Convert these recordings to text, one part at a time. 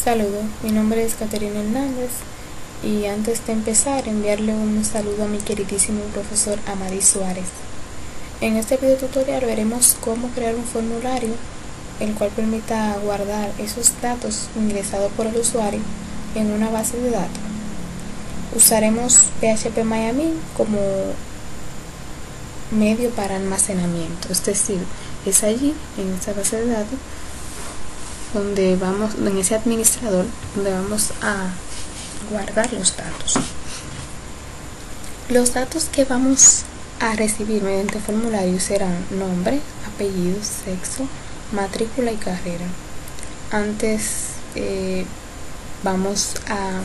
Saludos, mi nombre es Caterina Hernández y antes de empezar enviarle un saludo a mi queridísimo profesor Amadís Suárez. En este video tutorial veremos cómo crear un formulario el cual permita guardar esos datos ingresados por el usuario en una base de datos. Usaremos PHP-MyAdmin como medio para almacenamiento, es decir, es allí en esta base de datos donde vamos, en ese administrador, donde vamos a guardar los datos. Los datos que vamos a recibir mediante formulario serán nombre, apellido, sexo, matrícula y carrera. Antes vamos a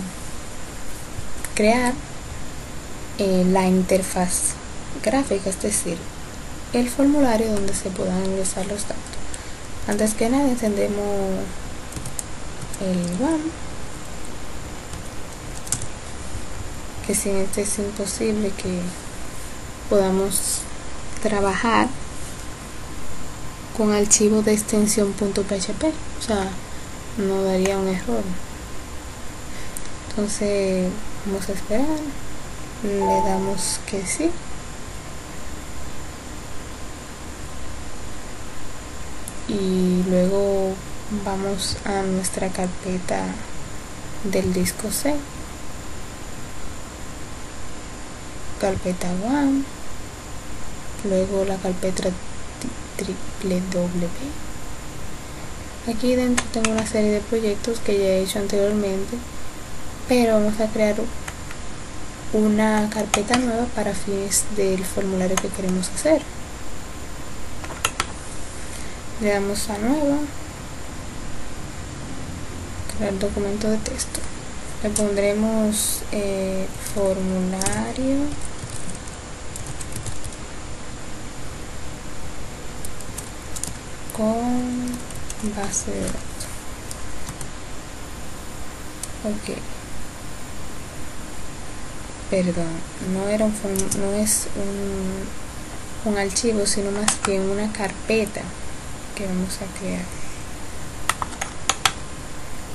crear la interfaz gráfica, es decir, el formulario donde se puedan ingresar los datos. Antes que nada encendemos el WAM, que sin este es imposible que podamos trabajar con archivos de extensión .php, o sea, no daría un error. Entonces vamos a esperar, le damos que sí. Y luego vamos a nuestra carpeta del disco C, carpeta WAM, luego la carpeta www. Aquí dentro tengo una serie de proyectos que ya he hecho anteriormente, pero vamos a crear una carpeta nueva para fines del formulario que queremos hacer. Le damos a nueva, crear documento de texto, le pondremos formulario con base de datos. Ok, perdón, no es un archivo, sino más que una carpeta que vamos a crear.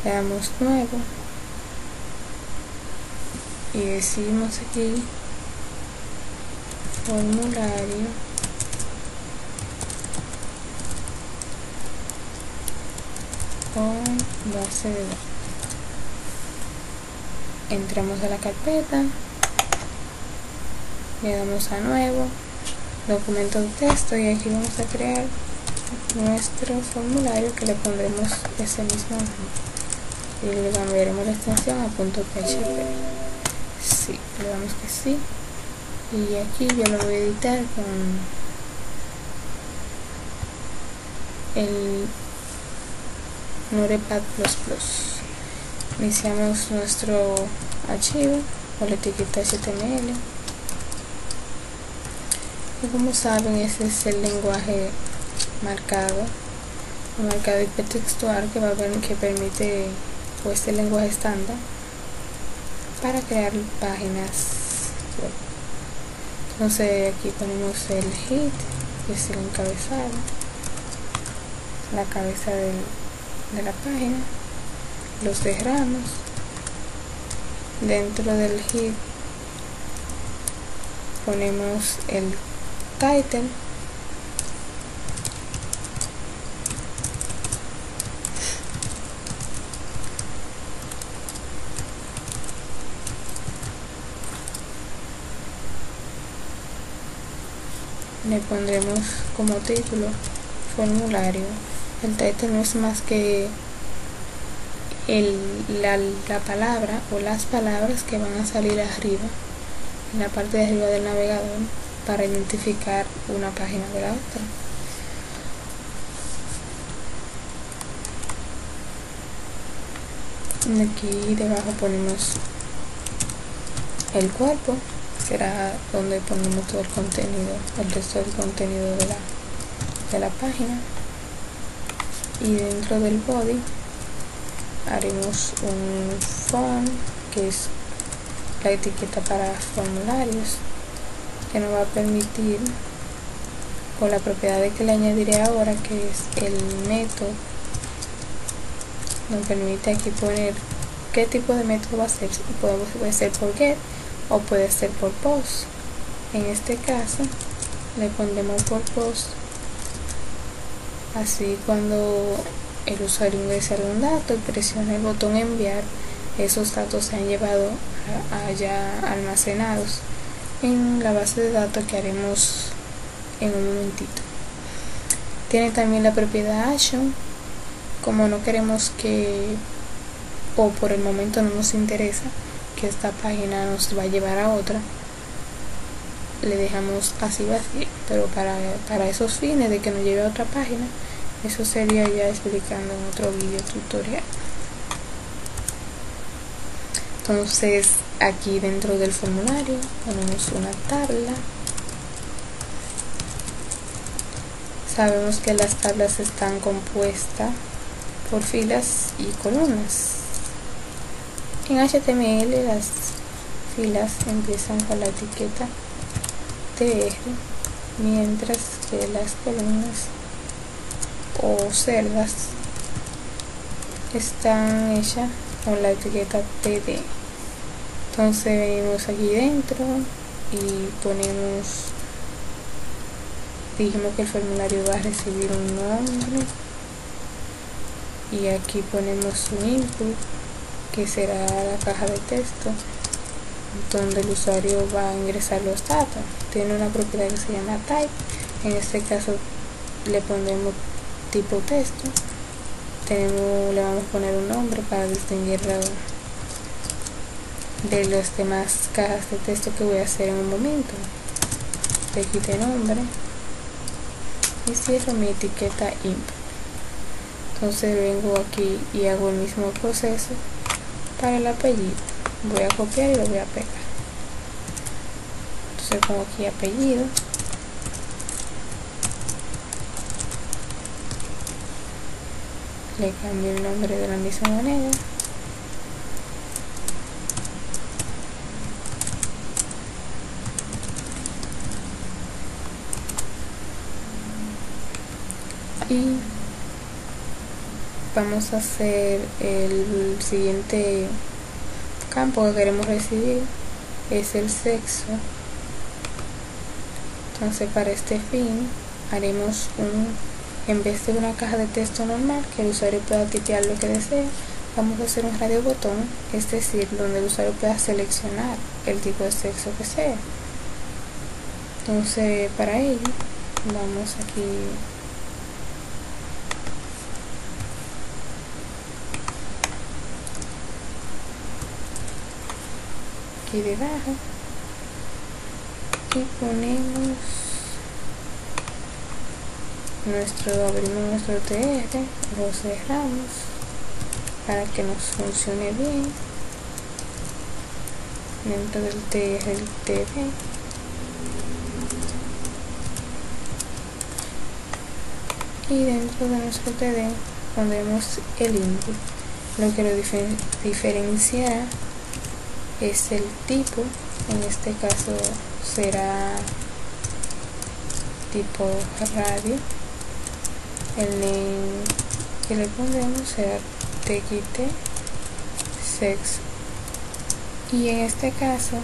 Le damos nuevo y decimos aquí formulario con base de datos. Entramos a la carpeta, le damos a nuevo, documento de texto, y aquí vamos a crear nuestro formulario que le pondremos ese mismo nombre y le cambiaremos la extensión a .php. Sí, le damos que sí, y aquí yo lo voy a editar con el Notepad++. Iniciamos nuestro archivo con la etiqueta HTML y, como saben, ese es el lenguaje marcado hipertextual que permite, pues, el lenguaje estándar para crear páginas web. Entonces aquí ponemos el head, que es el encabezado, la cabeza de la página, los diagramas. Dentro del head ponemos el title, le pondremos como título formulario. El title no es más que la palabra o las palabras que van a salir arriba, en la parte de arriba del navegador, para identificar una página de la otra. Aquí debajo ponemos el cuerpo, será donde ponemos todo el contenido, el resto del contenido de la página. Y dentro del body haremos un font, que es la etiqueta para formularios, que nos va a permitir, con la propiedad de que le añadiré ahora, que es el método nos permite aquí poner qué tipo de método va a ser. Puede ser por get o puede ser por post. En este caso le pondremos por post, así cuando el usuario ingrese algún dato y presione el botón enviar, esos datos se han llevado allá almacenados en la base de datos que haremos en un momentito. Tiene también la propiedad action. Como no queremos que, o por el momento no nos interesa que esta página nos va a llevar a otra, le dejamos así vacío, pero para esos fines de que nos lleve a otra página, eso sería ya explicando en otro video tutorial. Entonces aquí dentro del formulario ponemos una tabla. Sabemos que las tablas están compuestas por filas y columnas. En HTML las filas empiezan con la etiqueta tr, mientras que las columnas o celdas están hechas con la etiqueta td. Entonces venimos aquí dentro y ponemos, dijimos que el formulario va a recibir un nombre y aquí ponemos un input que será la caja de texto donde el usuario va a ingresar los datos. Tiene una propiedad que se llama type. En este caso le pondremos tipo texto. Le vamos a poner un nombre para distinguirlo de las demás cajas de texto que voy a hacer en un momento. Le quité nombre y cierro mi etiqueta input. Entonces vengo aquí y hago el mismo proceso para el apellido. Voy a copiar y lo voy a pegar. Entonces pongo aquí apellido, le cambio el nombre de la misma manera, y vamos a hacer el siguiente campo que queremos recibir, es el sexo. Entonces para este fin haremos en vez de una caja de texto normal que el usuario pueda tipear lo que desea, vamos a hacer un radio botón, es decir, donde el usuario pueda seleccionar el tipo de sexo que sea. Entonces para ello vamos aquí debajo y ponemos abrimos nuestro tr, lo cerramos para que nos funcione bien. Dentro del tr, el td, y dentro de nuestro td pondremos el input. Lo que lo diferenciará es el tipo. En este caso será tipo radio. El name que le pondremos será txt sexo, y en este caso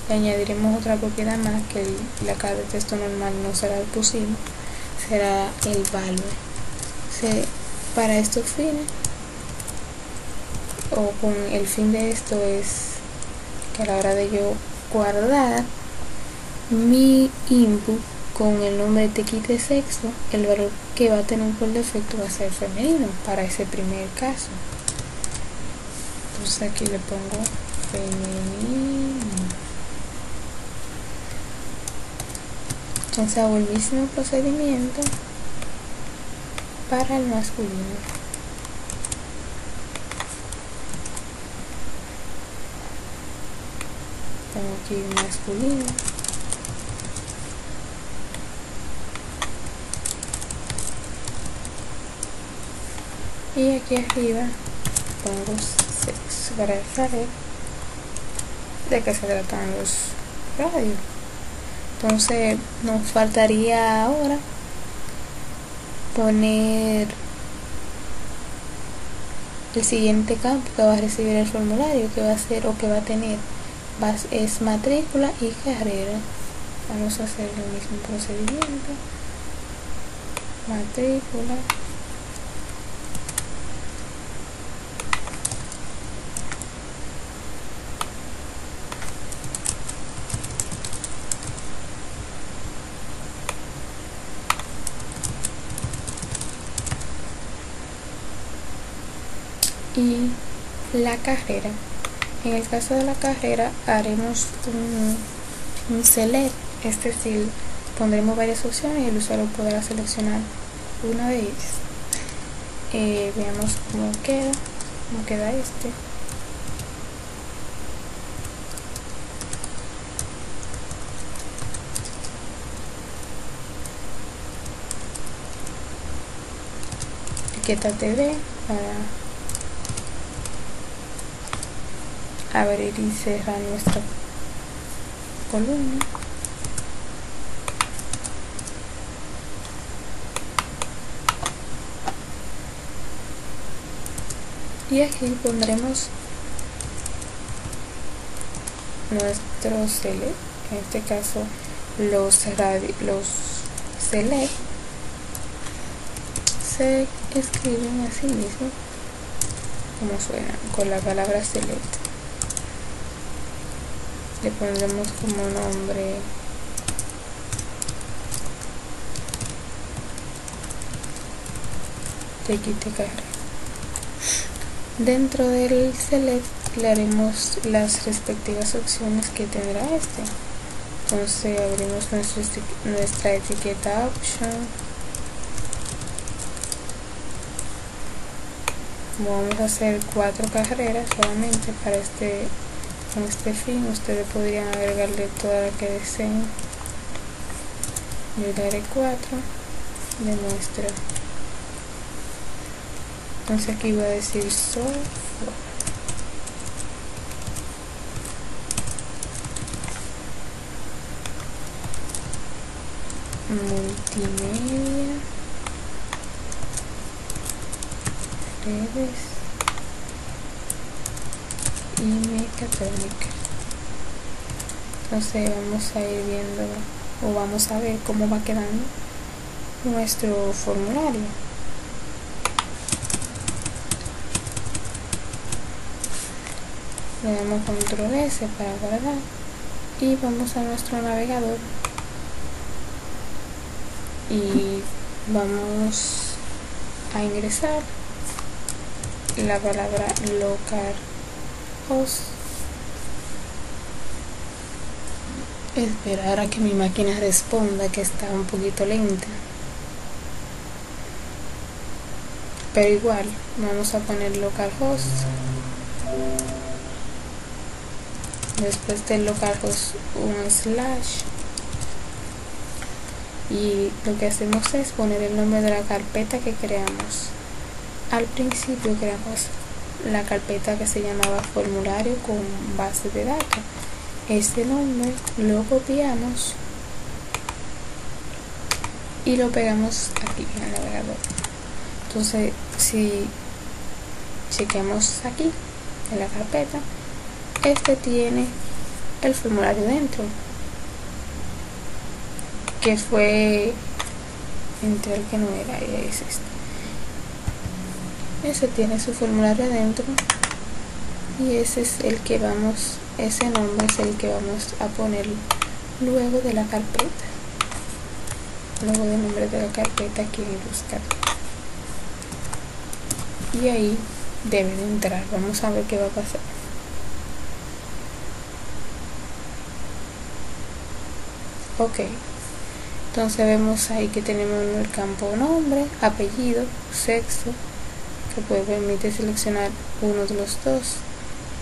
le añadiremos otra propiedad más que la caja de texto normal no será posible, será el value. Para estos fines, o con el fin de esto, es que a la hora de yo guardar mi input con el nombre de txt sexo, el valor que va a tener por defecto va a ser femenino para ese primer caso. Entonces aquí le pongo femenino. Entonces hago el mismo procedimiento para el masculino. Tengo aquí un masculino. Y aquí arriba pongo sexo para saber de qué se tratan los radios. Entonces nos faltaría ahora el siguiente campo que va a recibir el formulario, que va a ser o que va a tener, es matrícula y carrera. Vamos a hacer el mismo procedimiento. Matrícula. Y la carrera. En el caso de la carrera haremos un select, es decir, pondremos varias opciones y el usuario podrá seleccionar una de ellas. Veamos cómo queda este. Etiqueta TV para abrir y cerrar nuestra columna. Y aquí pondremos nuestro select, en este caso los select se escriben así mismo como suenan, con la palabra select. Le pondremos como nombre TXT carrera. Dentro del select le haremos las respectivas opciones que tendrá este. Entonces abrimos nuestra etiqueta option. Como vamos a hacer 4 carreras solamente para con este fin, ustedes podrían agregarle toda la que deseen. Yo le haré 4 de muestra. Entonces aquí voy a decir software. Multimedia, redes y mecatrónica. Entonces vamos a ir viendo o vamos a ver cómo va quedando nuestro formulario. Le damos control S para guardar y vamos a nuestro navegador y vamos a ingresar la palabra localhost. Esperar a que mi máquina responda, que está un poquito lenta, pero igual vamos a poner localhost. Después del localhost un slash y lo que hacemos es poner el nombre de la carpeta que creamos. Al principio creamos la carpeta que se llamaba formulario con base de datos. Este nombre lo copiamos y lo pegamos aquí en el navegador. Entonces si chequeamos aquí en la carpeta, este tiene el formulario dentro, que fue entre el que no era, y es este. Ese tiene su formulario adentro y ese es el que ese nombre es el que vamos a poner luego de la carpeta, luego del nombre de la carpeta aquí en el buscador, y ahí debe de entrar. Vamos a ver qué va a pasar. Ok, entonces vemos ahí que tenemos el campo nombre, apellido, sexo, que permite seleccionar uno de los dos,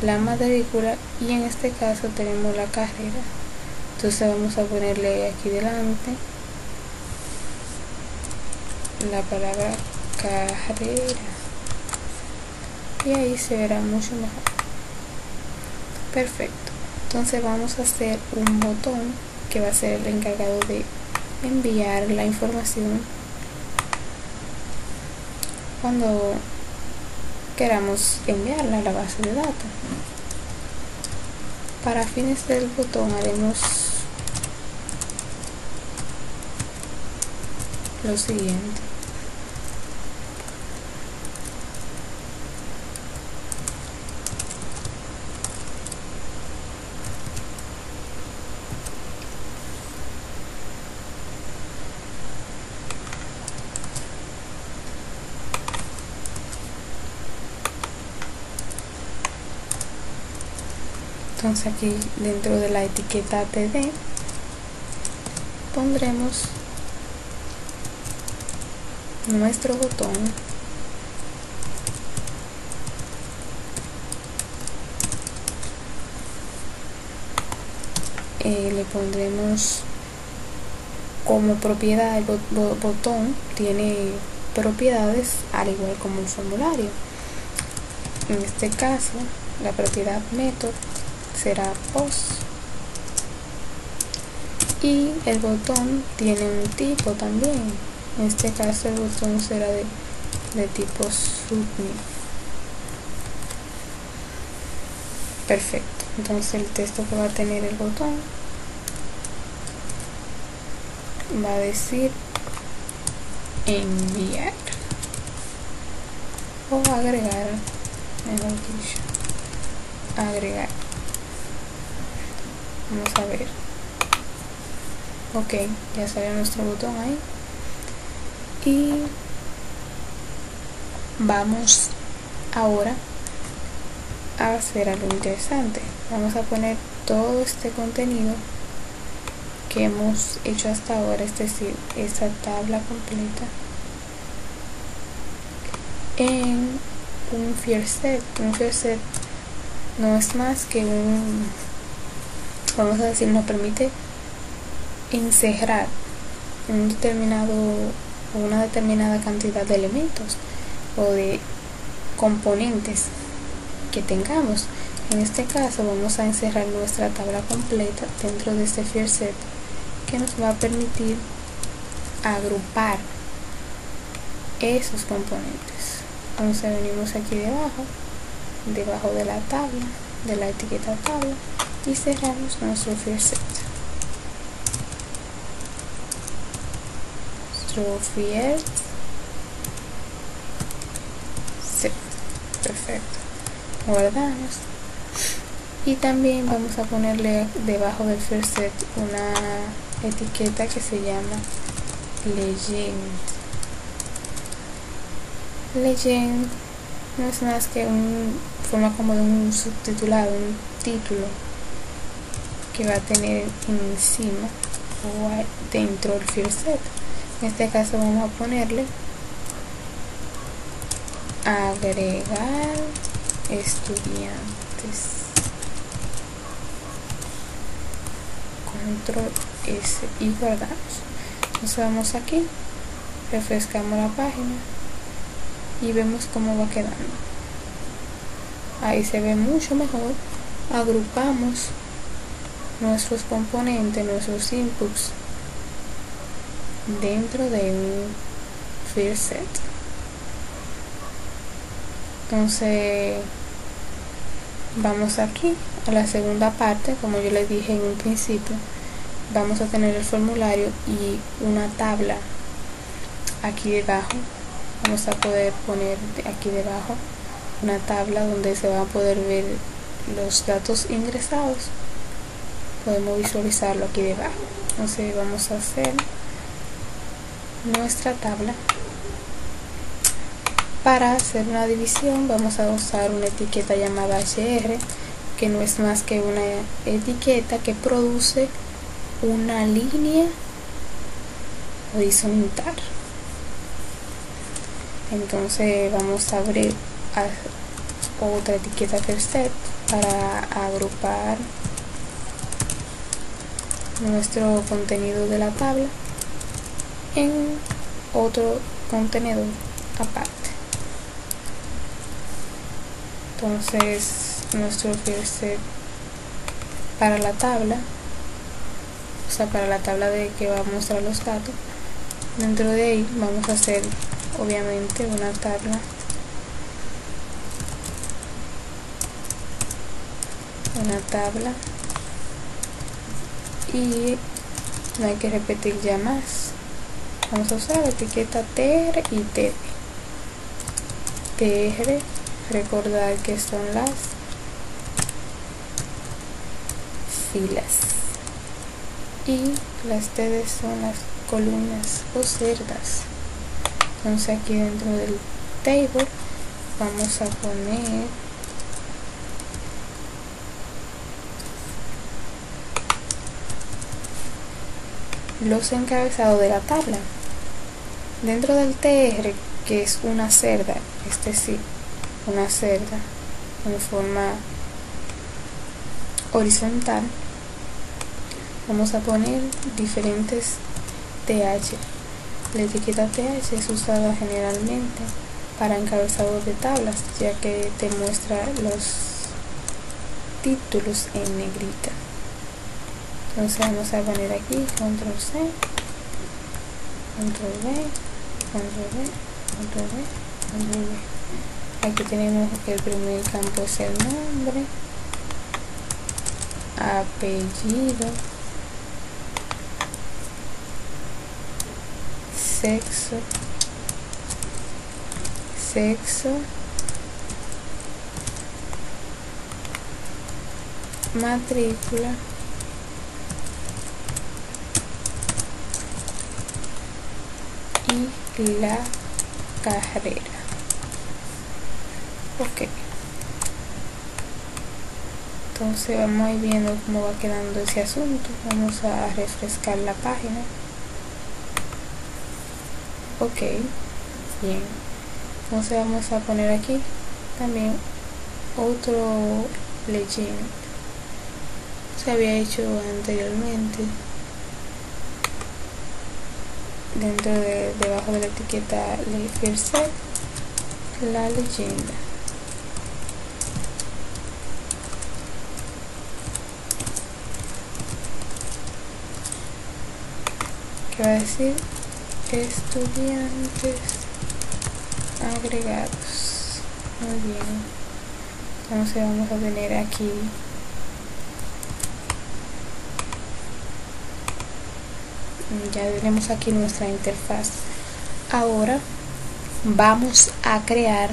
la matrícula, y en este caso tenemos la carrera. Entonces vamos a ponerle aquí delante la palabra carrera y ahí se verá mucho mejor. Perfecto. Entonces vamos a hacer un botón que va a ser el encargado de enviar la información cuando queramos enviarla a la base de datos. Para fines del botón haremos lo siguiente. Entonces aquí dentro de la etiqueta TD pondremos nuestro botón le pondremos como propiedad el botón tiene propiedades al igual como un formulario. En este caso la propiedad method será post y el botón tiene un tipo también. En este caso el botón será de tipo submit. Perfecto. Entonces el texto que va a tener el botón va a decir enviar o agregar, mejor dicho, agregar. Vamos a ver. Ok, ya salió nuestro botón ahí. Y vamos ahora a hacer algo interesante. Vamos a poner todo este contenido que hemos hecho hasta ahora, es decir, esta tabla completa, en un fielset. Un fielset no es más que vamos a decir, nos permite encerrar un determinado o una determinada cantidad de elementos o de componentes que tengamos. En este caso vamos a encerrar nuestra tabla completa dentro de este fielset que nos va a permitir agrupar esos componentes. Entonces venimos aquí debajo de la tabla, de la etiqueta tabla, y cerramos nuestro fielset. Perfecto. Guardamos. Y también vamos a ponerle debajo del fielset una etiqueta que se llama legend. Legend no es más que forma como de un subtitulado, un título que va a tener encima o dentro del fielset. En este caso vamos a ponerle agregar estudiantes. Control S y guardamos. Entonces vamos aquí, refrescamos la página y vemos cómo va quedando. Ahí se ve mucho mejor. Agrupamos nuestros componentes, nuestros inputs dentro de un fielset. Entonces vamos aquí a la segunda parte. Como yo les dije en un principio, vamos a tener el formulario y una tabla aquí debajo. Vamos a poder poner aquí debajo una tabla donde se va a poder ver los datos ingresados. Podemos visualizarlo aquí debajo. Entonces vamos a hacer nuestra tabla. Para hacer una división vamos a usar una etiqueta llamada hr, que no es más que una etiqueta que produce una línea horizontal. Entonces vamos a abrir otra etiqueta fielset para agrupar nuestro contenido de la tabla en otro contenedor aparte. Entonces nuestro fielset para la tabla, o sea, para la tabla de que va a mostrar los datos, dentro de ahí vamos a hacer obviamente una tabla una tabla y no hay que repetir ya más. Vamos a usar la etiqueta TR y TP. TR, recordar que son las filas y las TD son las columnas o celdas. Entonces aquí dentro del table vamos a poner los encabezados de la tabla. Dentro del TR, que es una celda, una celda en forma horizontal, vamos a poner diferentes TH. La etiqueta TH es usada generalmente para encabezados de tablas, ya que te muestra los títulos en negrita. Entonces vamos a poner aquí control C, control V, control V, control V, control V. Aquí tenemos el primer campo, es el nombre, apellido, sexo, matrícula, y la carrera. Ok, entonces vamos a ir viendo cómo va quedando ese asunto. Vamos a refrescar la página. Ok, bien, entonces vamos a poner aquí también otro legend. Se había hecho anteriormente dentro de debajo de la etiqueta first set, la leyenda. ¿Qué va a decir? Estudiantes agregados. Muy bien, entonces vamos a tener aquí ya tenemos aquí nuestra interfaz. Ahora vamos a crear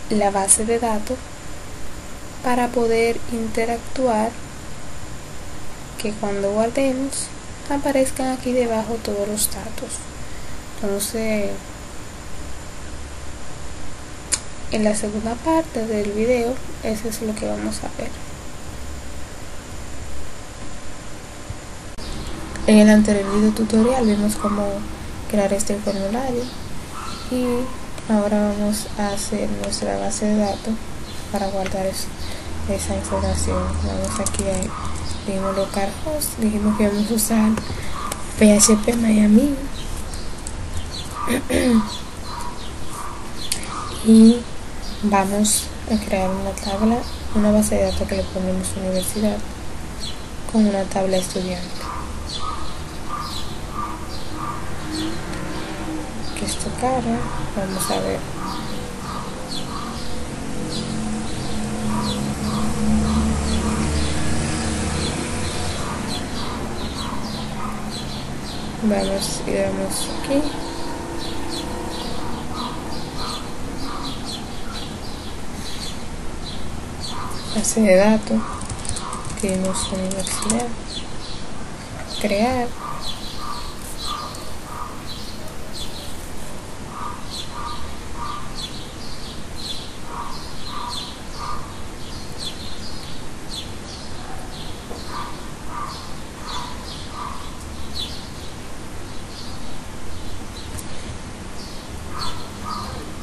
la base de datos para poder interactuar, que cuando guardemos aparezcan aquí debajo todos los datos. Entonces en la segunda parte del video eso es lo que vamos a ver. En el anterior video tutorial vimos cómo crear este formulario y ahora vamos a hacer nuestra base de datos para guardar esa información. Vamos aquí a dijimos localhost, dijimos que vamos a usar PHP Miami y vamos a crear una tabla, una base de datos que le ponemos universidad con una tabla estudiante. Que esto cara, vamos a ver. Vamos y damos aquí. Base de datos. Tenemos universidad. Crear.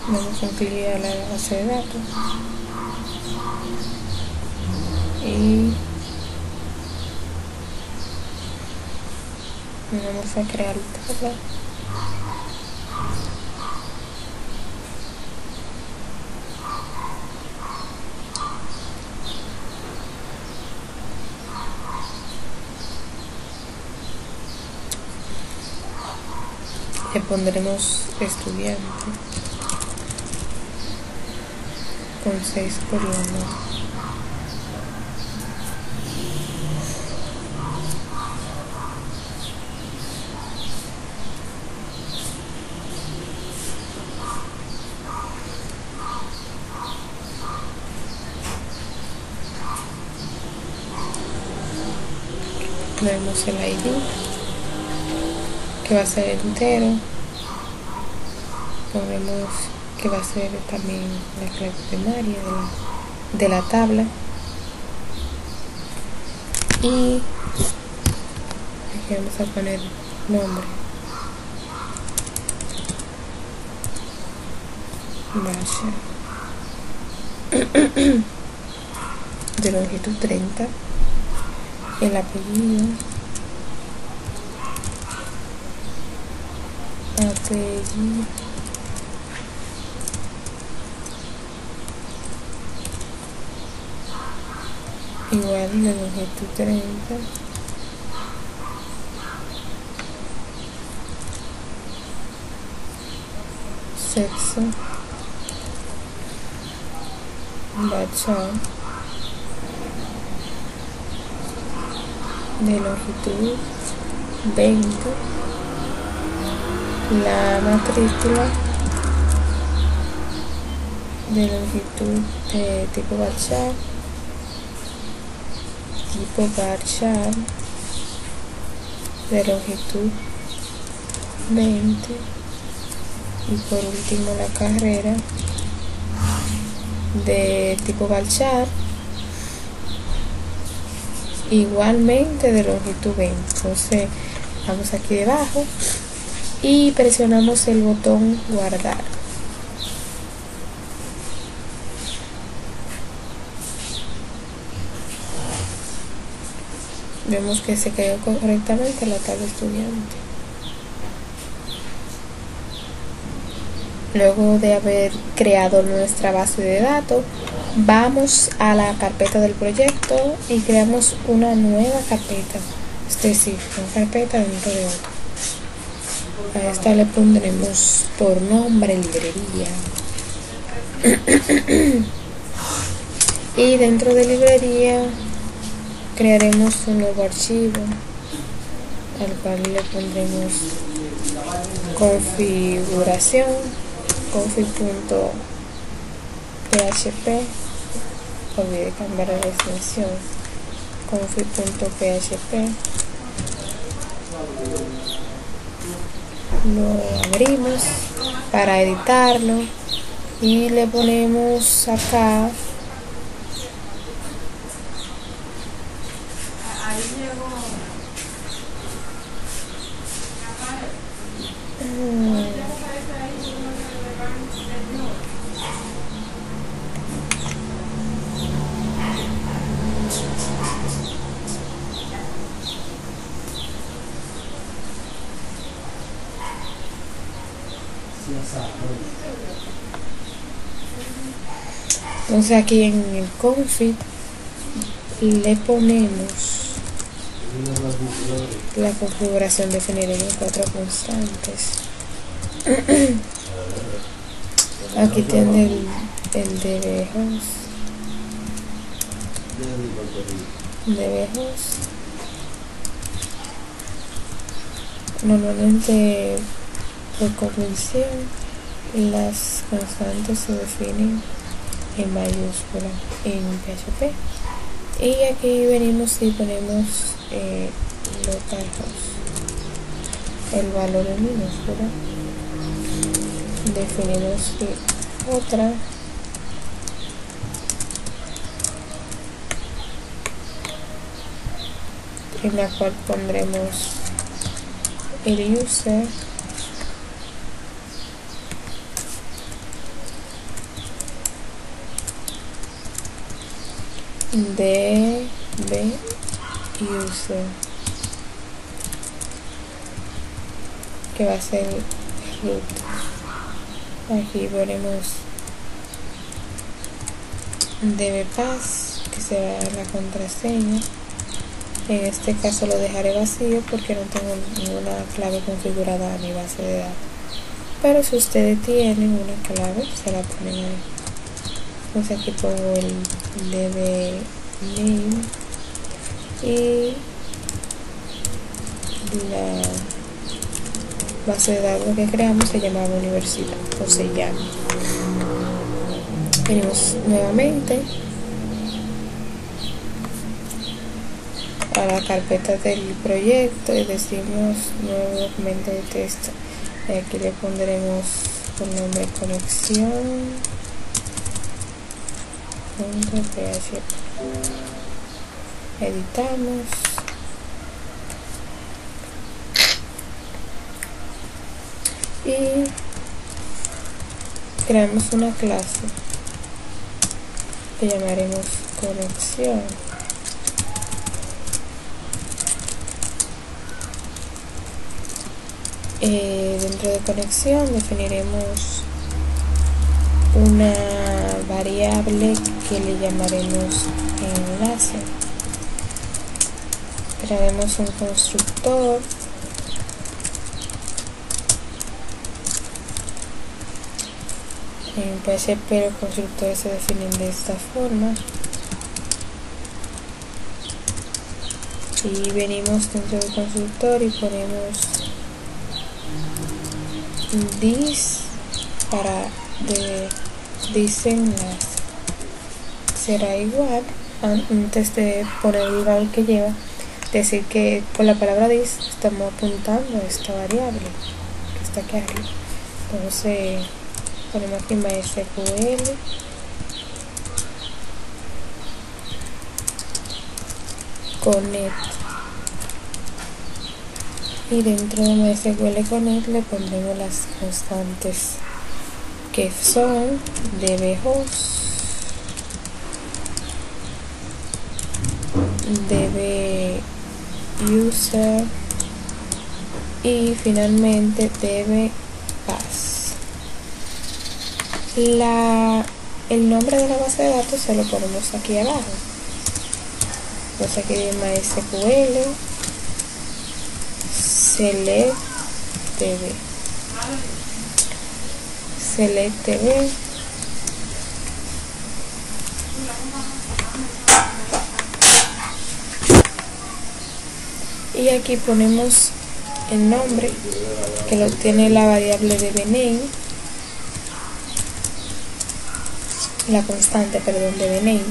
Vamos a ampliar la base de datos y vamos a crear la tabla. Le pondremos estudiante con 6 columnas. ponemos el ID, que va a ser entero, ponemos que va a ser también la clave primaria de la tabla, y aquí vamos a poner nombre, Basha, de longitud 30, el apellido, igual de longitud 30, sexo, Bachar, de longitud 20, la matrícula de longitud de tipo Bachar, de longitud 20, y por último la carrera de tipo Bachar, igualmente de longitud 20. Entonces vamos aquí debajo y presionamos el botón guardar. Vemos que se creó correctamente la tabla estudiante. Luego de haber creado nuestra base de datos, vamos a la carpeta del proyecto y creamos una nueva carpeta, es decir, una carpeta dentro de otra. A esta le pondremos por nombre librería. Y dentro de librería crearemos un nuevo archivo al cual le pondremos configuración, config.php, olvidé cambiar la extensión, config.php, lo abrimos para editarlo y le ponemos acá entonces aquí en el config le ponemos la configuración, definiremos 4 constantes. Aquí tiene el DB-host. Normalmente por convención las constantes se definen en mayúscula en PHP, y aquí venimos y ponemos localhost, el valor en minúscula, definimos otra en la cual pondremos el user DB user, que va a ser root. Aquí ponemos dbpass, que será la contraseña. En este caso lo dejaré vacío porque no tengo ninguna clave configurada a mi base de datos, pero si ustedes tienen una clave se la ponen ahí. Entonces aquí pongo el db name y la base de datos que creamos se llamaba universidad, o se llama. Venimos nuevamente a la carpeta del proyecto y decimos nuevo documento de texto, y aquí le pondremos por nombre conexión.php. Editamos y creamos una clase que llamaremos conexión. Dentro de conexión definiremos una variable que le llamaremos enlace. Crearemos un constructor en PHP. Los constructores se definen de esta forma y venimos dentro del constructor y ponemos this para enlace. Será igual, antes de poner el valor que lleva, decir que por la palabra this estamos apuntando a esta variable que está aquí arriba. Entonces ponemos aquí MySQL connect y dentro de MySQL connect le pondremos las constantes que son dbHost, dbuser y finalmente dbpass. El nombre de la base de datos se lo ponemos aquí abajo. Pues aquí de MySQL selectdb y aquí ponemos el nombre que lo tiene la variable de dbName, la constante, perdón, de dbName,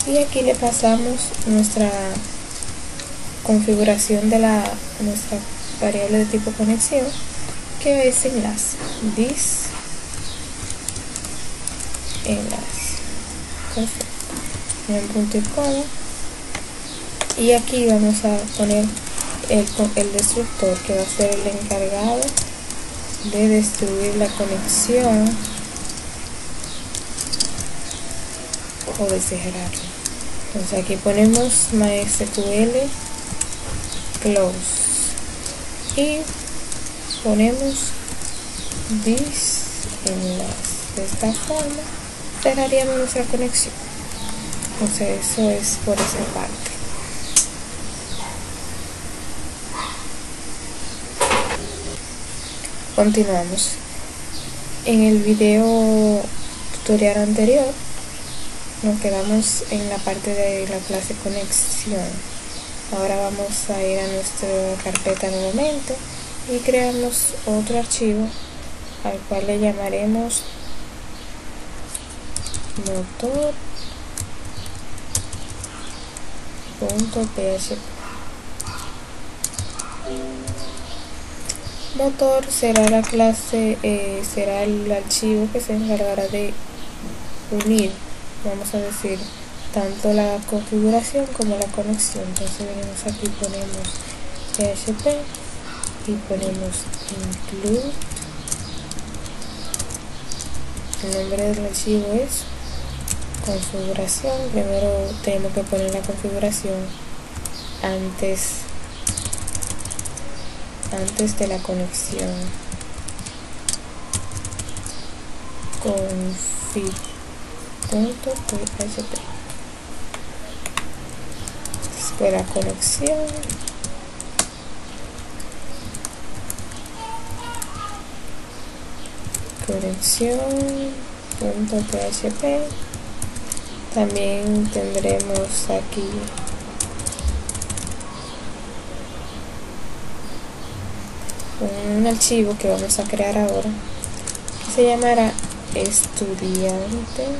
y aquí le pasamos nuestra configuración de nuestra variable de tipo conexión, que es enlace, this enlace. Perfecto. En punto y coma, y aquí vamos a poner el destructor, que va a ser el encargado de destruir la conexión o de cerrarla. Entonces aquí ponemos MySQL close y ponemos this enlace. De esta forma cerraríamos nuestra conexión. Entonces eso es por esa parte. Continuamos. En el video tutorial anterior nos quedamos en la parte de la clase conexión. Ahora vamos a ir a nuestra carpeta nuevamente y creamos otro archivo al cual le llamaremos motor.php. Motor será la clase, será el archivo que se encargará de unir, vamos a decir, tanto la configuración como la conexión. Entonces venimos aquí, ponemos PHP y ponemos include. El nombre del archivo es configuración. Primero tenemos que poner la configuración antes de la conexión. config.php. Después la conexión. Conexión.php. También tendremos aquí un archivo que vamos a crear ahora, que se llamará estudiante.php.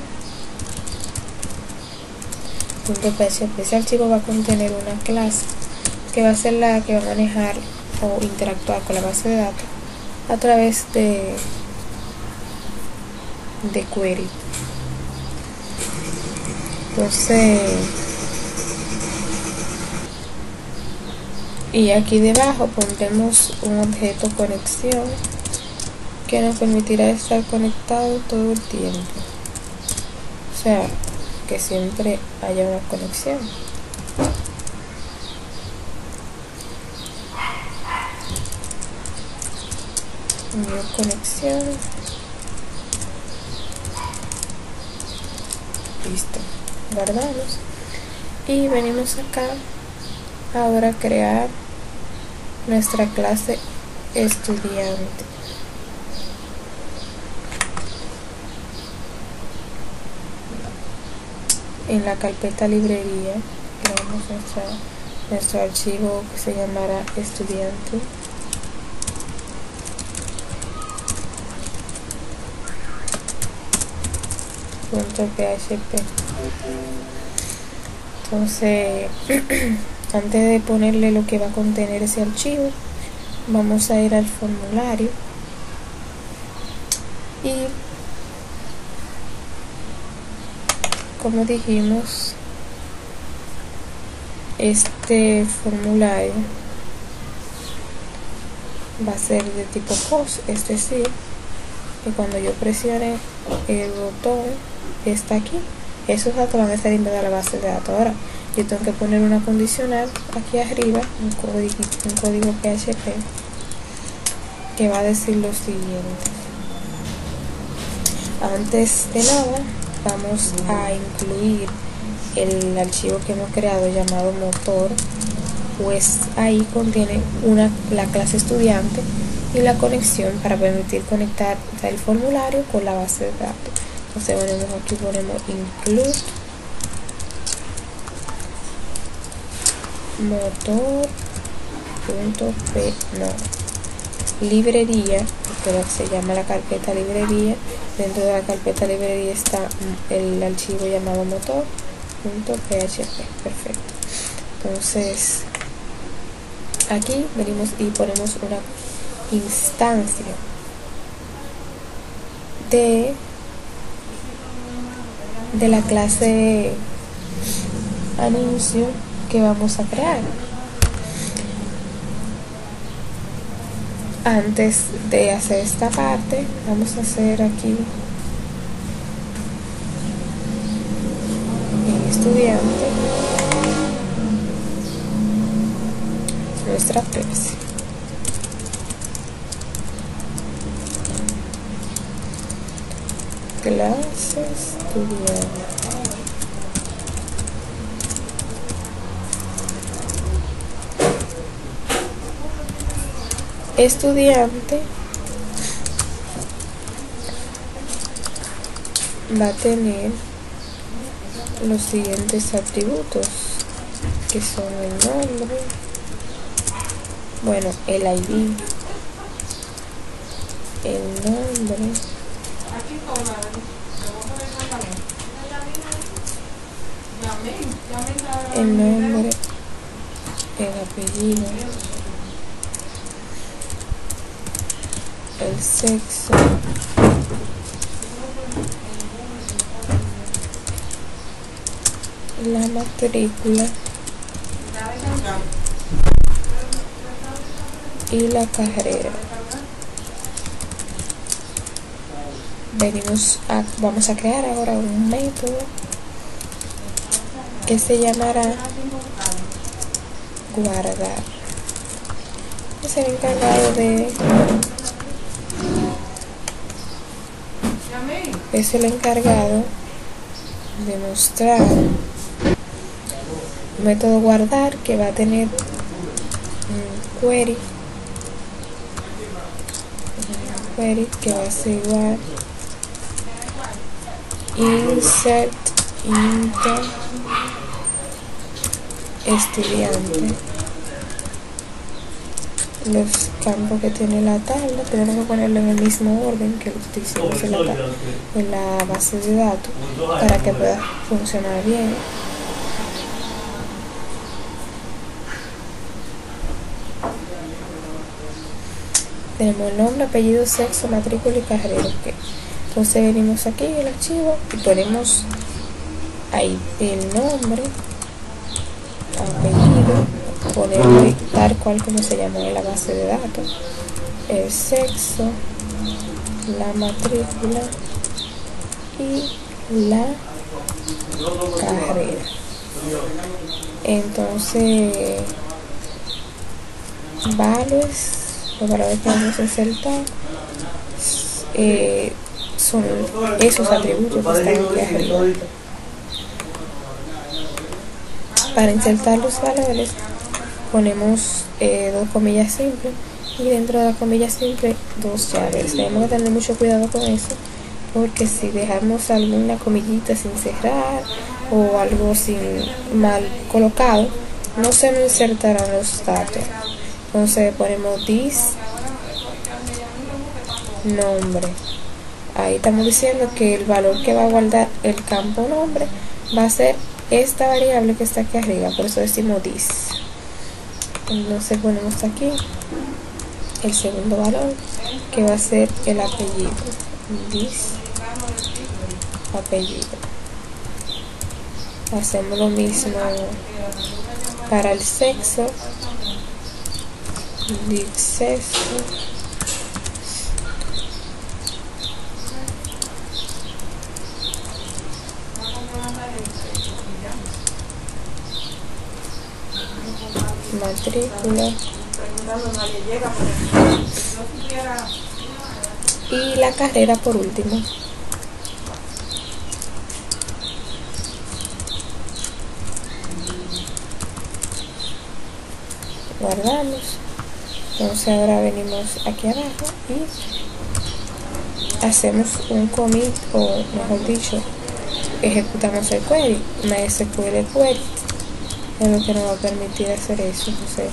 Ese archivo va a contener una clase que va a ser la que va a manejar o interactuar con la base de datos a través de query. Entonces, y aquí debajo pondremos un objeto conexión que nos permitirá estar conectado todo el tiempo, o sea, que siempre haya una conexión. New conexión, listo, guardamos y venimos acá ahora a crear nuestra clase estudiante. En la carpeta librería creamos nuestro archivo que se llamará estudiante. .php. Entonces antes de ponerle lo que va a contener ese archivo, vamos a ir al formulario y, como dijimos, este formulario va a ser de tipo post, es decir, que cuando yo presione el botón que está aquí, esos datos van a estar invadidos a la base de datos. Ahora yo tengo que poner una condicional aquí arriba, un código PHP que va a decir lo siguiente. Antes de nada, vamos a incluir el archivo que hemos creado llamado motor, pues ahí contiene la clase estudiante y la conexión para permitir conectar el formulario con la base de datos. Entonces ponemos include librería, porque se llama la carpeta librería. Dentro de la carpeta librería está el archivo llamado motor.php. Perfecto. Entonces aquí venimos y ponemos una instancia de la clase anuncio que vamos a crear. Antes de hacer esta parte, vamos a hacer aquí en estudiante nuestra clase. Clase estudiante. Estudiante va a tener los siguientes atributos, que son el nombre, bueno, el ID, el nombre, el apellido, el sexo, la matrícula y la carrera. Vamos a crear ahora un método que se llamará guardar. Es el encargado de mostrar un método guardar que va a tener un query que va a ser igual insert into estudiante. Los campos que tiene la tabla tenemos que ponerlo en el mismo orden que lo hicimos en la base de datos para que pueda funcionar bien. tenemos el nombre, apellido, sexo, matrícula y carrera. Okay. Entonces venimos aquí en el archivo y ponemos ahí el nombre, apellido, ponemos tal cual como se llamó en la base de datos, el sexo, la matrícula y la carrera. Entonces los valores que vamos a insertar son esos atributos que están aquí arriba. Para insertar los valores ponemos dos comillas simples y dentro de la comilla simple dos llaves. Tenemos que tener mucho cuidado con eso, porque si dejamos alguna comillita sin cerrar o algo sin mal colocado, no se nos insertarán los datos. Entonces ponemos this nombre. Ahí estamos diciendo que el valor que va a guardar el campo nombre va a ser esta variable que está aquí arriba, por eso decimos this. Entonces ponemos aquí el segundo valor, que va a ser el apellido, this apellido. Hacemos lo mismo para el sexo, this sexo, matrícula y la carrera por último. Guardamos. Entonces ahora venimos aquí abajo y hacemos un commit, o mejor dicho, ejecutamos el query, MySQL query. Es lo que nos va a permitir hacer eso. Entonces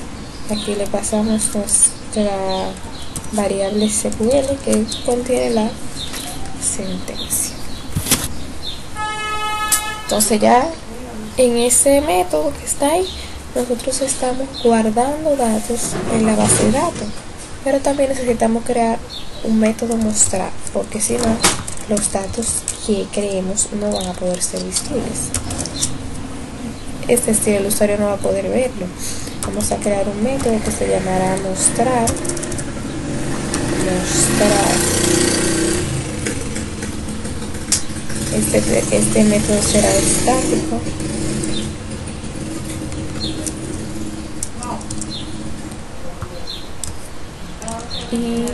aquí le pasamos nuestra variable SQL que contiene la sentencia. Entonces ya en ese método que está ahí, nosotros estamos guardando datos en la base de datos, pero también necesitamos crear un método mostrar, porque si no, los datos que creemos no van a poder ser visibles. Es decir, el usuario no va a poder verlo. Vamos a crear un método que se llamará mostrar. Este método será estático. Y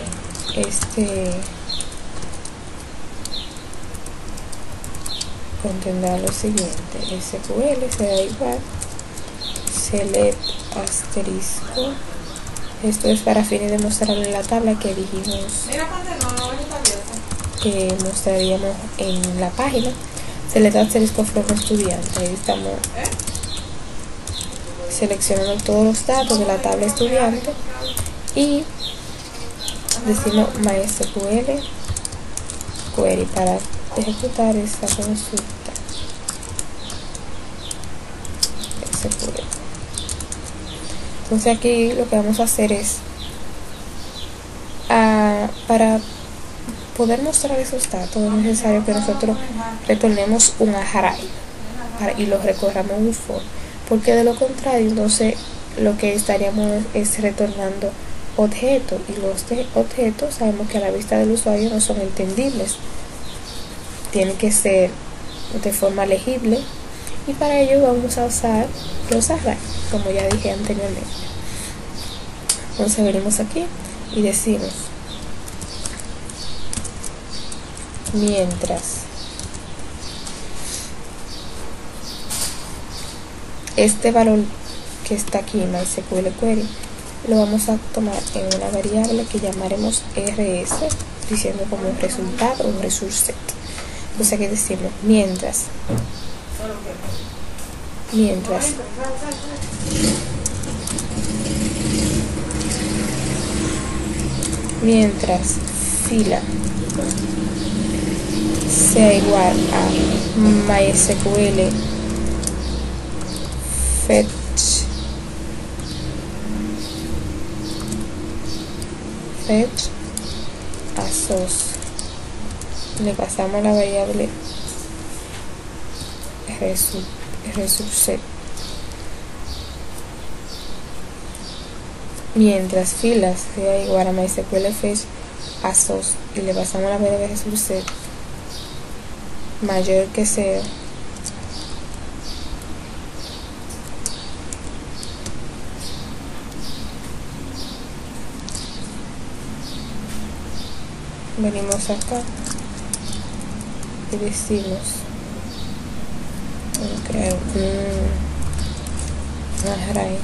contendrá lo siguiente: SQL será igual select asterisco. Esto es para fines de mostrarle la tabla que dijimos que mostraríamos en la página. Select asterisco from estudiante. Ahí estamos seleccionando todos los datos de la tabla estudiante y decimos MySQL query para ejecutar esa consulta. SQL. Entonces aquí lo que vamos a hacer es para poder mostrar esos datos es necesario que nosotros retornemos un array y lo recorramos un for, porque de lo contrario entonces lo que estaríamos es retornando objetos, y los objetos sabemos que a la vista del usuario no son entendibles, tienen que ser de forma legible, y para ello vamos a usar los arrays, como ya dije anteriormente. Entonces venimos aquí y decimos mientras este valor que está aquí en MySQL query lo vamos a tomar en una variable que llamaremos rs, diciendo como un resultado, un resource set. Entonces aquí decimos mientras fila sea igual a MySQL fetch fetch a source, le pasamos la variable resource, mientras filas sea igual a MySQL fetch a source y le pasamos la variable resource mayor que 0, venimos acá y decimos crear un array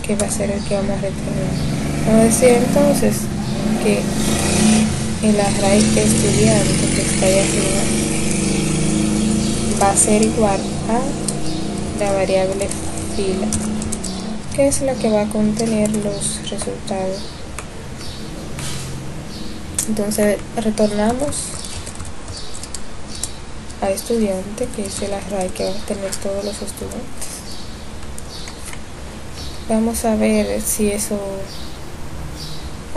que va a ser el que vamos a retornar. Vamos a decir entonces que el array estudiante que está ahí arriba va a ser igual a la variable fila, que es la que va a contener los resultados. Entonces retornamos a estudiante, que es el array que va a tener todos los estudiantes. Vamos a ver si eso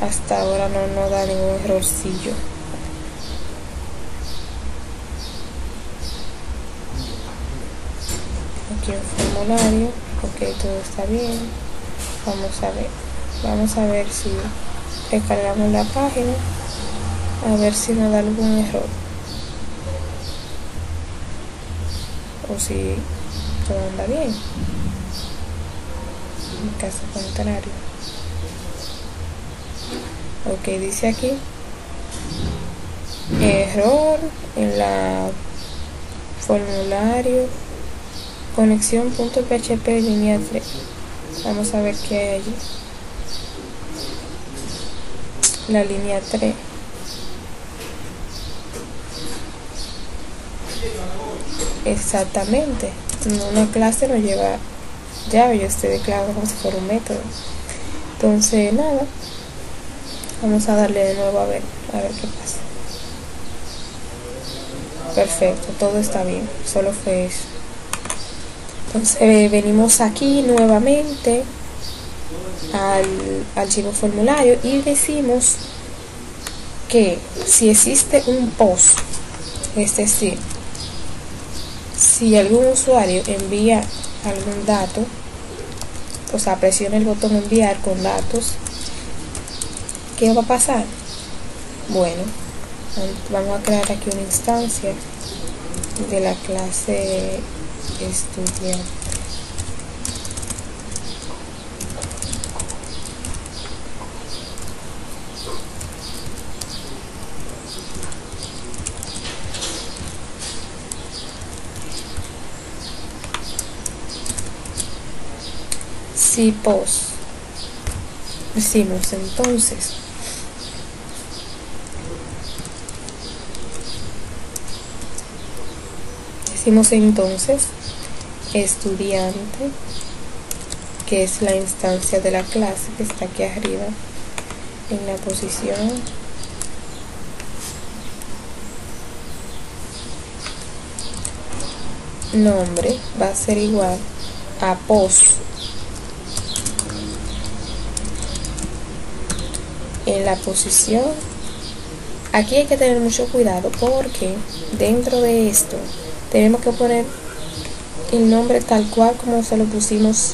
hasta ahora no da ningún errorcillo. Aquí un formulario, ok, todo está bien. Vamos a ver si recargamos la página, a ver si nos da algún error o si todo anda bien. En caso contrario, ok, dice aquí error en la formulario conexión.php línea 3. Vamos a ver qué hay allí. La línea 3. Exactamente, una clase nos lleva llave, yo estoy declarando como si fuera un método. Entonces nada, vamos a darle de nuevo a ver qué pasa. Perfecto, todo está bien, solo fue eso. Entonces venimos aquí nuevamente al archivo formulario y decimos que si existe un post, es decir, si algún usuario envía algún dato, o sea, presiona el botón enviar con datos, ¿qué va a pasar? Bueno, vamos a crear aquí una instancia de la clase estudiante. Si post, decimos entonces estudiante, que es la instancia de la clase que está aquí arriba en la posición nombre, va a ser igual a post en la posición. Aquí hay que tener mucho cuidado porque dentro de esto tenemos que poner el nombre tal cual como se lo pusimos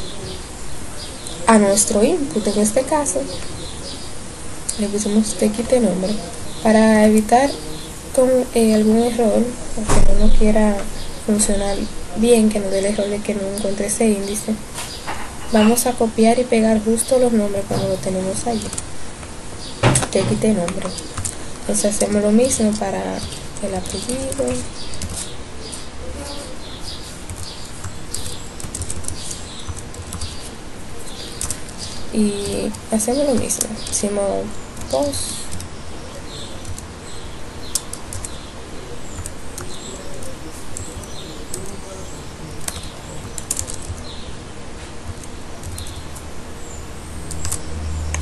a nuestro input. En este caso le pusimos txt nombre para evitar con algún error o que no quiera funcionar bien, que nos dé el error de que no encuentre ese índice. Vamos a copiar y pegar justo los nombres cuando lo tenemos allí, txt nombre. Entonces hacemos lo mismo para el apellido. Y hacemos lo mismo, decimos post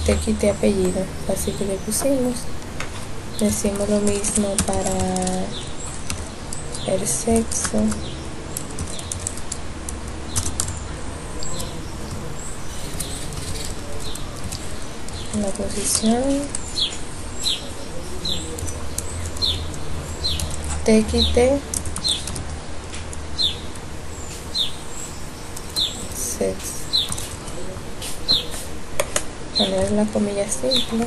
txt apellido, así que le pusimos. Decimos lo mismo para el sexo, la posición TXT sex, poner la comilla simple.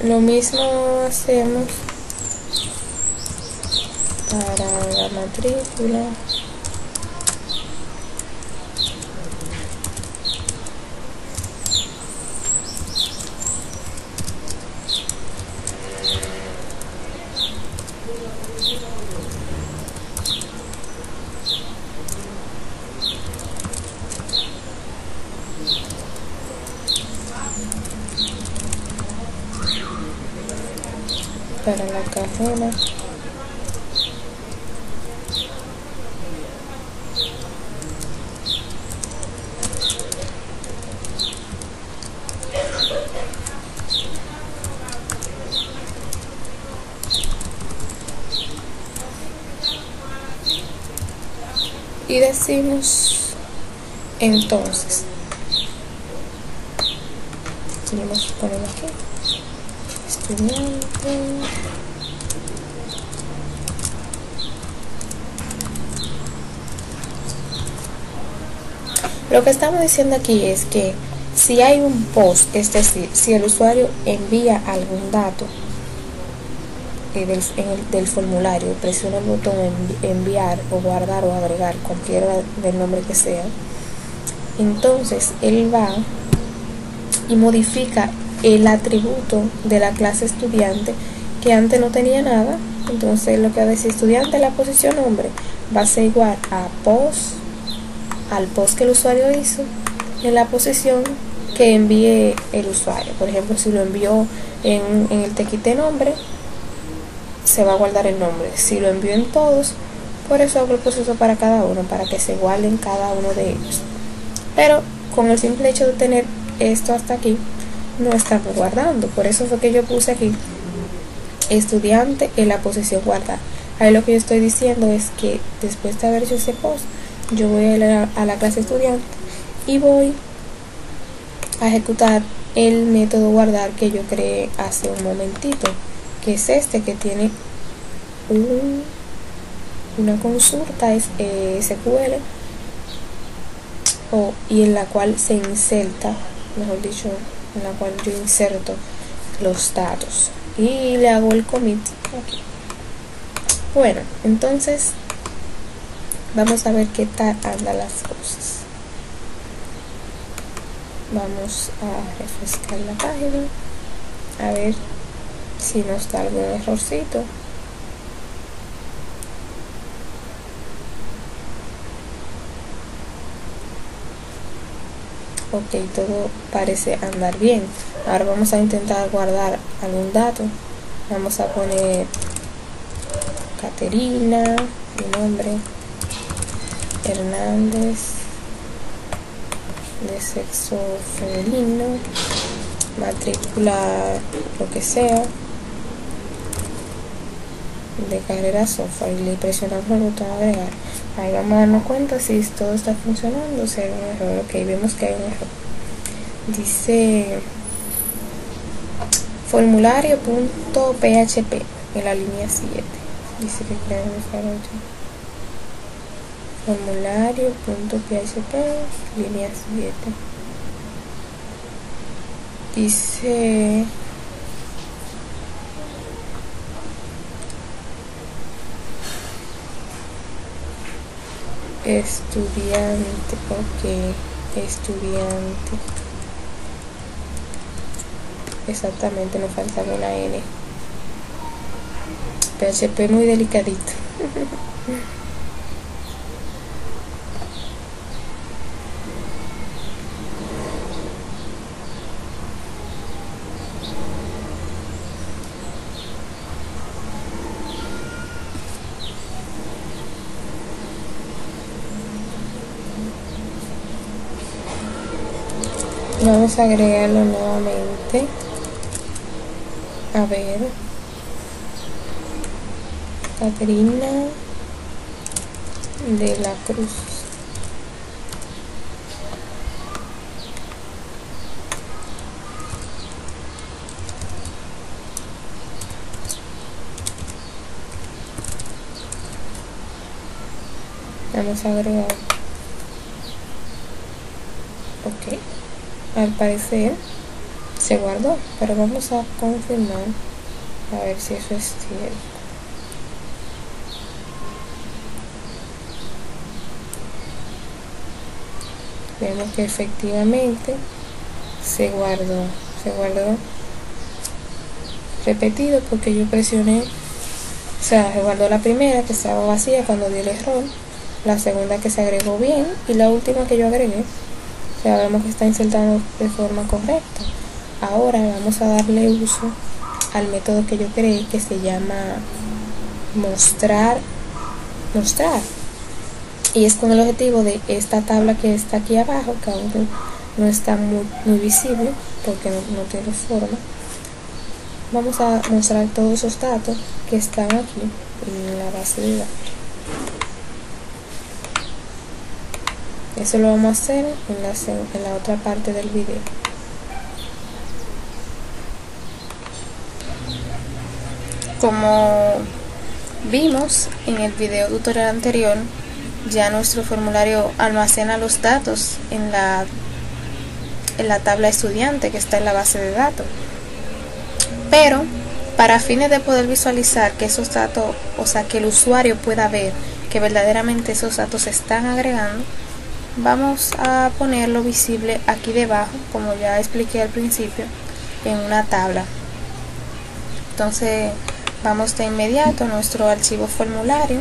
Lo mismo hacemos para la matrícula. Para la carrera, y decimos entonces, vamos a poner aquí estudiante, lo que estamos diciendo aquí es que si hay un post, es decir, si el usuario envía algún dato del formulario, presiona el botón enviar o guardar o agregar, cualquiera del nombre que sea, entonces él va y modifica el atributo de la clase estudiante que antes no tenía nada. Entonces lo que va a decir estudiante, la posición nombre va a ser igual a post, al post que el usuario hizo en la posición que envíe el usuario. Por ejemplo, si lo envió en el TXT nombre, se va a guardar el nombre. Si lo envió en todos, por eso hago el proceso para cada uno, para que se guarden cada uno de ellos. Pero con el simple hecho de tener esto hasta aquí, no estamos guardando. Por eso fue que yo puse aquí estudiante en la posición guardar. Ahí lo que yo estoy diciendo es que después de haber hecho ese post, yo voy a ir a la clase estudiante y voy a ejecutar el método guardar que yo creé hace un momentito, que es este, que tiene una consulta SQL y en la cual se inserta, mejor dicho, en la cual yo inserto los datos y le hago el commit aquí. Bueno, entonces vamos a ver qué tal andan las cosas. Vamos a refrescar la página a ver si nos da algún errorcito. Ok, todo parece andar bien. Ahora vamos a intentar guardar algún dato. Vamos a poner Caterina, mi nombre, Hernández, de sexo femenino, matrícula, lo que sea, de carrera software, y le presionamos el botón agregar. Ahí vamos a darnos cuenta si todo está funcionando, si hay un error. Ok, vemos que hay un error. Dice formulario.php en la línea 7. Dice que crean desarrollo. Formulario.php, línea 7. Dice estudiante, ok, estudiante. Exactamente, nos faltaba una N. PHP muy delicadito. Vamos a agregarlo nuevamente. A ver, Caterina, de la Cruz. Vamos a agregar. Ok, al parecer se guardó, pero vamos a confirmar a ver si eso es cierto. Vemos que efectivamente se guardó repetido porque yo presioné, o sea, se guardó la primera que estaba vacía cuando di el error, la segunda que se agregó bien y la última que yo agregué. O sea, vemos que está insertando de forma correcta. Ahora vamos a darle uso al método que yo creé, que se llama mostrar, y es con el objetivo de esta tabla que está aquí abajo, que aún no está muy visible porque no tiene forma. Vamos a mostrar todos esos datos que están aquí en la base de datos. Eso lo vamos a hacer en la otra parte del video. Como vimos en el video tutorial anterior, ya nuestro formulario almacena los datos en la tabla estudiante que está en la base de datos. Pero para fines de poder visualizar que esos datos, o sea, que el usuario pueda ver que verdaderamente esos datos se están agregando, vamos a ponerlo visible aquí debajo, como ya expliqué al principio, en una tabla. Entonces vamos de inmediato a nuestro archivo formulario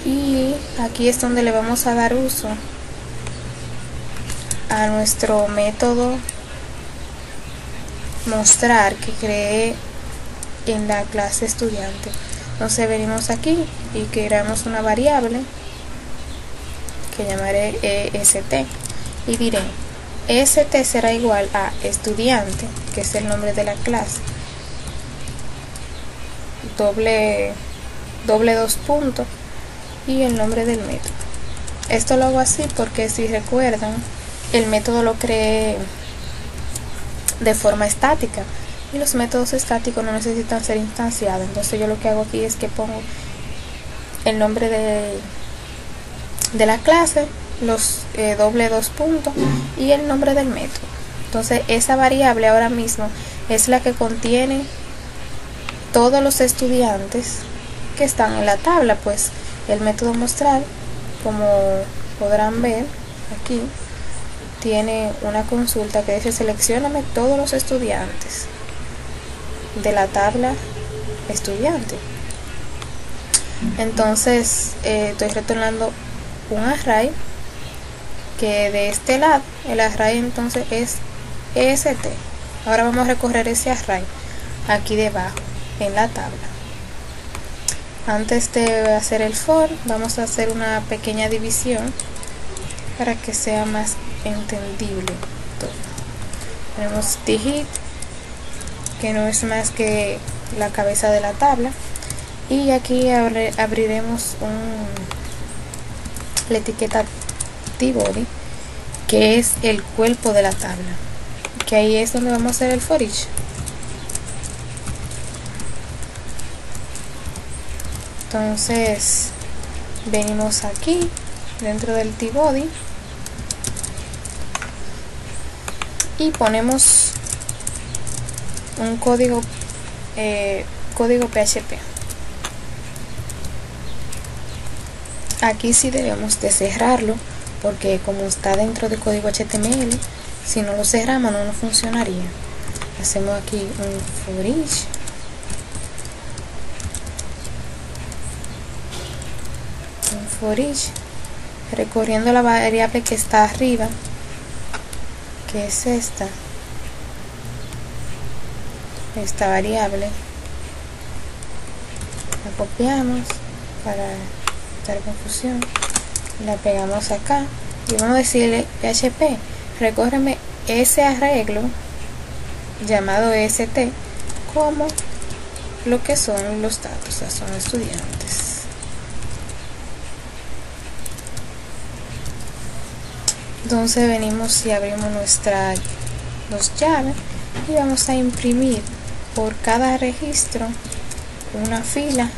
y aquí es donde le vamos a dar uso a nuestro método mostrar que creé en la clase estudiante. Entonces venimos aquí y creamos una variable que llamaré est y diré est será igual a estudiante, que es el nombre de la clase, doble dos puntos y el nombre del método. Esto lo hago así porque, si recuerdan, el método lo creé de forma estática y los métodos estáticos no necesitan ser instanciados. Entonces yo lo que hago aquí es que pongo el nombre de la clase, los doble dos puntos y el nombre del método. Entonces esa variable ahora mismo es la que contiene todos los estudiantes que están en la tabla. Pues el método mostrar, como podrán ver aquí, tiene una consulta que dice seleccióname todos los estudiantes de la tabla estudiante. Entonces estoy retornando un array que de este lado el array entonces es est. Ahora vamos a recorrer ese array aquí debajo en la tabla. Antes de hacer el for, vamos a hacer una pequeña división para que sea más entendible todo. Tenemos digit, que no es más que la cabeza de la tabla, y aquí abriremos la etiqueta tbody, que es el cuerpo de la tabla, que ahí es donde vamos a hacer el for each. Entonces venimos aquí dentro del tbody y ponemos un código PHP. Aquí sí debemos de cerrarlo, porque como está dentro del código HTML, si no lo cerramos no nos funcionaría. Hacemos aquí un for each, recorriendo la variable que está arriba, que es esta variable. La copiamos para evitar confusión, la pegamos acá y vamos a decirle PHP, recórreme ese arreglo llamado est como lo que son los datos, o sea, son estudiantes. Entonces venimos y abrimos nuestra llaves y vamos a imprimir por cada registro una fila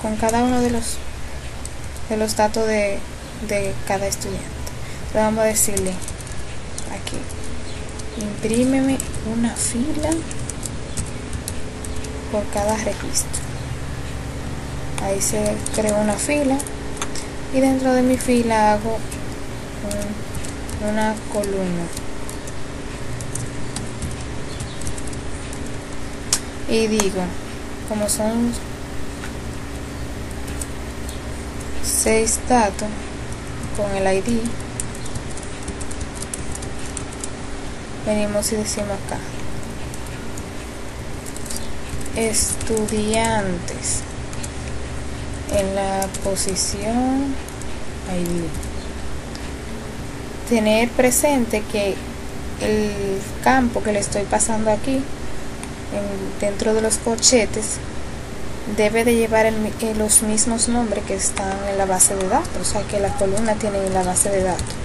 con cada uno de los datos de cada estudiante. Entonces vamos a decirle aquí, imprímeme una fila por cada registro. Ahí se creó una fila y dentro de mi fila hago una columna y digo, como son 6 datos con el ID, venimos y decimos acá estudiantes en la posición ID. Tener presente que el campo que le estoy pasando aquí dentro de los corchetes debe de llevar los mismos nombres que están en la base de datos, o sea que la columna tiene en la base de datos,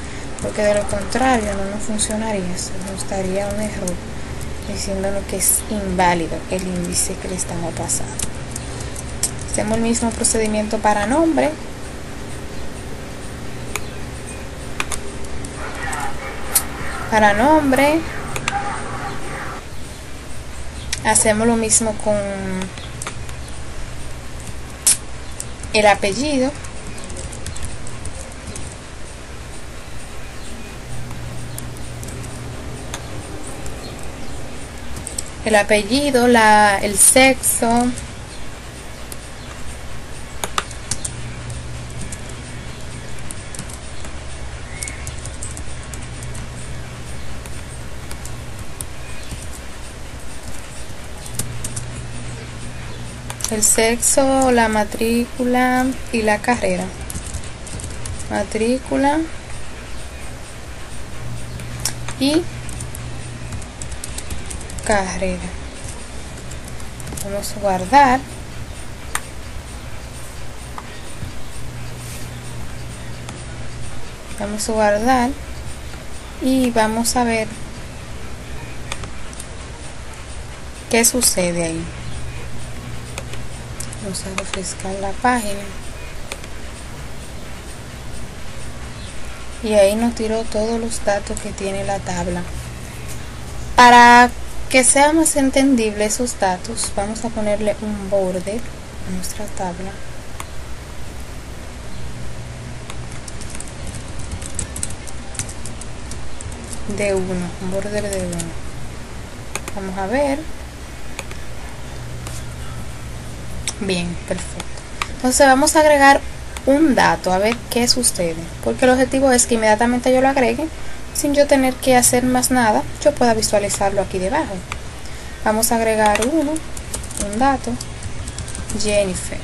porque de lo contrario no funcionaría. Eso nos daría un error diciéndonos que es inválido el índice que le estamos pasando. Hacemos el mismo procedimiento para nombre. Para nombre hacemos lo mismo con el apellido. El apellido, el sexo, la matrícula y la carrera. Matrícula y carrera. Vamos a guardar. Vamos a guardar y vamos a ver qué sucede ahí. Vamos a refrescar la página y ahí nos tiró todos los datos que tiene la tabla. Para que sea más entendible esos datos, vamos a ponerle un border a nuestra tabla. De 1, un border de 1. Vamos a ver. Bien, perfecto. Entonces vamos a agregar un dato a ver qué sucede, porque el objetivo es que inmediatamente yo lo agregue sin yo tener que hacer más nada, yo pueda visualizarlo aquí debajo. Vamos a agregar un dato, Jennifer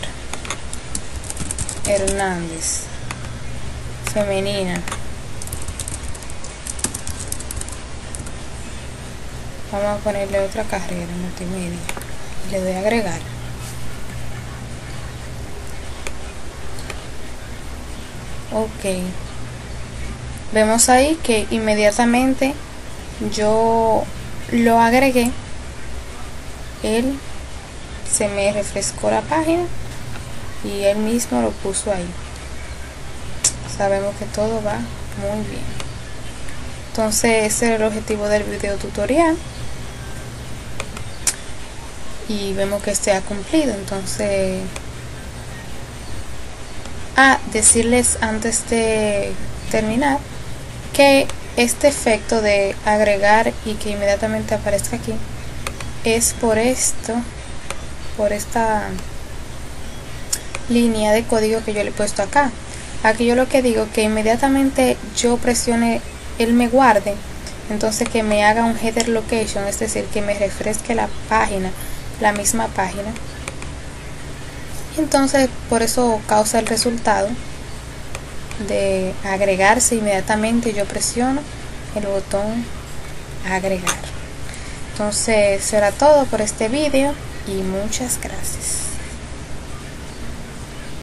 Hernández, femenina. Vamos a ponerle otra carrera, multimedia, y le doy a agregar. Ok, vemos ahí que inmediatamente yo lo agregué, él se me refrescó la página y él mismo lo puso ahí. Sabemos que todo va muy bien. Entonces ese es el objetivo del video tutorial y vemos que este ha cumplido. Entonces decirles antes de terminar que este efecto de agregar y que inmediatamente aparezca aquí es por esta línea de código que yo le he puesto acá. Aquí yo lo que digo que inmediatamente yo presione, él me guarde, entonces que me haga un header location, es decir, que me refresque la página, la misma página. Entonces por eso causa el resultado de agregarse inmediatamente. Yo presiono el botón agregar. Entonces eso era todo por este vídeo y muchas gracias.